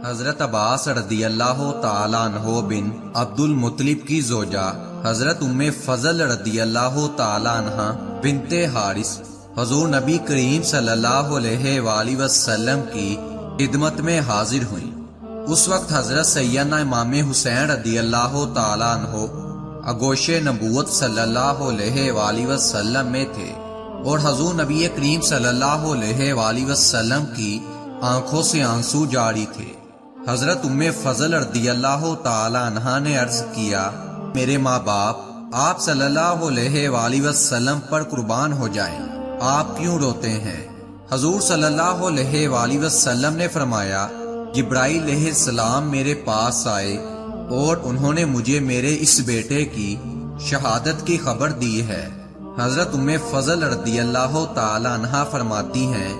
حضرت عباس رضی اللہ تعالیٰ عنہ بن عبد المطلب کی زوجہ حضرت ام فضل رضی اللہ تعالیٰ عنہ بنت حارث حضور نبی کریم صلی اللہ علیہ وآلہ وسلم کی خدمت میں حاضر ہوئیں۔ اس وقت حضرت سیدنا امام حسین رضی اللہ تعالیٰ عنہ آغوش نبوت صلی اللہ علیہ وآلہ وسلم میں تھے اور حضور نبی کریم صلی اللہ علیہ وآلہ وسلم کی آنکھوں سے آنسو جاری تھے۔ حضرت ام فضل رضی اللہ تعالیٰ عنہ نے عرض کیا، میرے ماں باپ آپ صلی اللہ علیہ وآلہ وسلم پر قربان ہو جائیں، آپ کیوں روتے ہیں؟ حضور صلی اللہ علیہ وآلہ وسلم نے فرمایا، جبرائیل علیہ السلام میرے پاس آئے اور انہوں نے مجھے میرے اس بیٹے کی شہادت کی خبر دی ہے۔ حضرت ام فضل رضی اللہ تعالی عنہا فرماتی ہیں،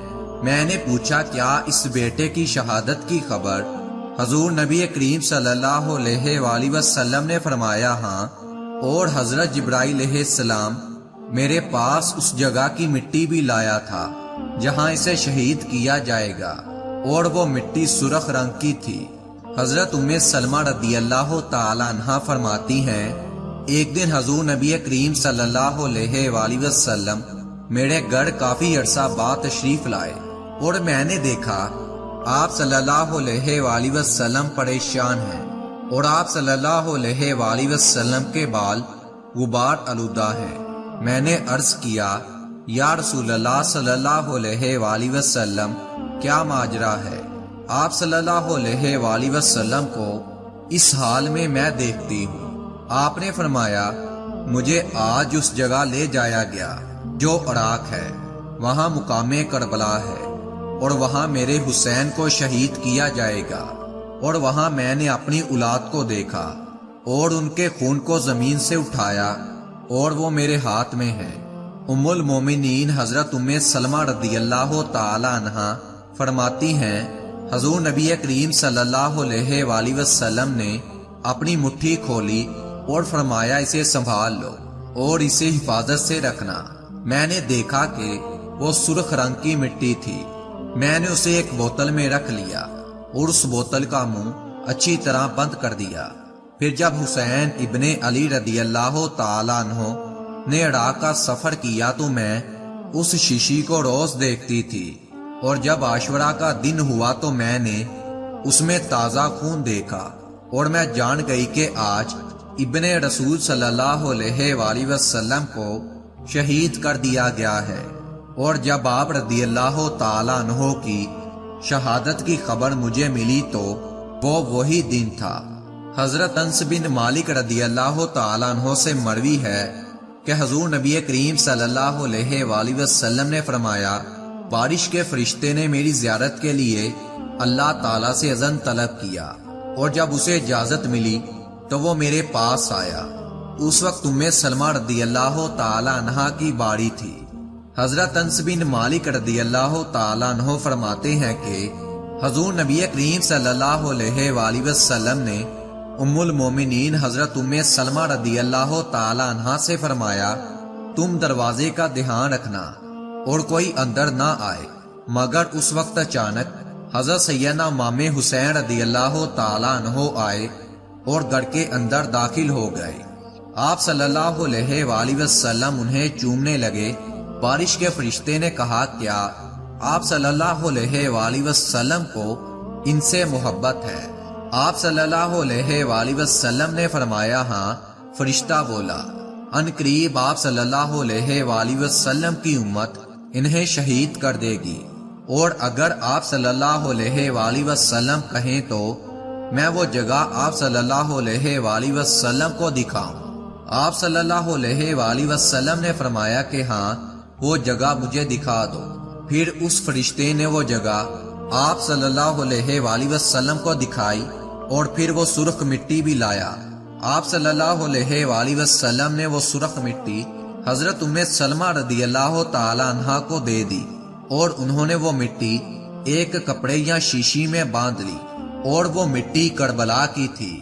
میں نے پوچھا کیا اس بیٹے کی شہادت کی خبر؟ حضور نبی کریم صلی اللہ علیہ وآلہ وسلم نے فرمایا ہاں، اور حضرت جبرائیل علیہ السلام میرے پاس اس جگہ کی مٹی بھی لایا تھا جہاں اسے شہید کیا جائے گا، اور وہ مٹی سرخ رنگ کی تھی۔ حضرت ام سلمہ رضی اللہ تعالی عنہا فرماتی ہیں، ایک دن حضور نبی کریم صلی اللہ علیہ وآلہ وسلم میرے گھر کافی عرصہ بعد تشریف لائے اور میں نے دیکھا آپ صلی اللہ علیہ وآلہ وسلم پریشان ہیں اور آپ صلی اللہ علیہ وآلہ وسلم کے بال غبار آلودہ ہیں۔ میں نے عرض کیا، یا رسول اللہ صلی اللہ علیہ وآلہ وسلم کیا ماجرا ہے؟ آپ صلی اللہ علیہ وآلہ وسلم کو اس حال میں دیکھتی ہوں۔ آپ نے فرمایا، مجھے آج اس جگہ لے جایا گیا جو عراق ہے، وہاں مقام کربلا ہے، اور وہاں میرے حسین کو شہید کیا جائے گا، اور وہاں میں نے اپنی اولاد کو دیکھا اور ان کے خون کو زمین سے اٹھایا اور وہ میرے ہاتھ میں ہے۔ ام المومنین حضرت ام سلمہ رضی اللہ تعالی عنہا فرماتی ہیں، حضور نبی کریم صلی اللہ علیہ وآلہ وسلم نے اپنی مٹھی کھولی اور فرمایا، اسے سنبھال لو اور اسے حفاظت سے رکھنا۔ میں نے دیکھا کہ وہ سرخ رنگ کی مٹی تھی۔ میں نے اسے ایک بوتل میں رکھ لیا اور اس بوتل کا منہ اچھی طرح بند کر دیا۔ پھر جب حسین ابن علی رضی اللہ تعالی عنہ نے عراق کا سفر کیا تو میں اس شیشی کو روز دیکھتی تھی، اور جب عاشورہ کا دن ہوا تو میں نے اس میں تازہ خون دیکھا، اور میں جان گئی کہ آج ابن رسول صلی اللہ علیہ وآلہ وسلم کو شہید کر دیا گیا ہے۔ اور جب آپ رضی اللہ تعالی عنہ کی شہادت کی خبر مجھے ملی تو وہ وہی دن تھا۔ حضرت انس بن مالک رضی اللہ تعالی عنہ سے مروی ہے کہ حضور نبی کریم صلی اللہ علیہ وآلہ وسلم نے فرمایا، بارش کے فرشتے نے میری زیارت کے لیے اللہ تعالیٰ سے اذن طلب کیا، اور جب اسے اجازت ملی تو وہ میرے پاس آیا۔ اس وقت ام سلمہ رضی اللہ تعالی عنہا کی باری تھی۔ حضرت انس بن مالک رضی اللہ تعالی عنہ فرماتے ہیں کہ حضور نبی کریم صلی اللہ علیہ وآلہ وسلم نے ام المومنین حضرت ام سلمہ رضی اللہ تعالی عنہا سے فرمایا، تم دروازے کا دھیان رکھنا اور کوئی اندر نہ آئے۔ مگر اس وقت اچانک حضرت سیدنا امام حسین رضی اللہ تعالی عنہ آئے اور گھر کے اندر داخل ہو گئے۔ آپ صلی اللہ علیہ وآلہ وسلم انہیں چومنے لگے۔ بارش کے فرشتے نے کہا، کیا آپ صلی اللہ علیہ وآلہ وسلم کو ان سے محبت ہے؟ آپ صلی اللہ علیہ وآلہ وسلم نے فرمایا، ہاں۔ فرشتہ بولا، ان قریب آپ صلی اللہ علیہ وآلہ وسلم کی امت انہیں شہید کر دے گی، اور اگر آپ صلی اللہ علیہ وآلہ وسلم کہیں تو میں وہ جگہ آپ صلی اللہ علیہ وآلہ وسلم کو دکھاؤں۔ آپ صلی اللہ علیہ وآلہ وسلم نے فرمایا کہ ہاں، وہ جگہ مجھے دکھا دو۔ پھر اس فرشتے نے وہ جگہ آپ صلی اللہ علیہ وآلہ وسلم کو دکھائی، اور پھر وہ سرخ مٹی بھی لایا۔ آپ صلی اللہ علیہ وآلہ وسلم نے وہ سرخ مٹی حضرت ام سلمہ رضی اللہ تعالی عنہا کو دے دی، اور انہوں نے وہ مٹی ایک کپڑے یا شیشی میں باندھ لی، اور وہ مٹی کربلا کی تھی۔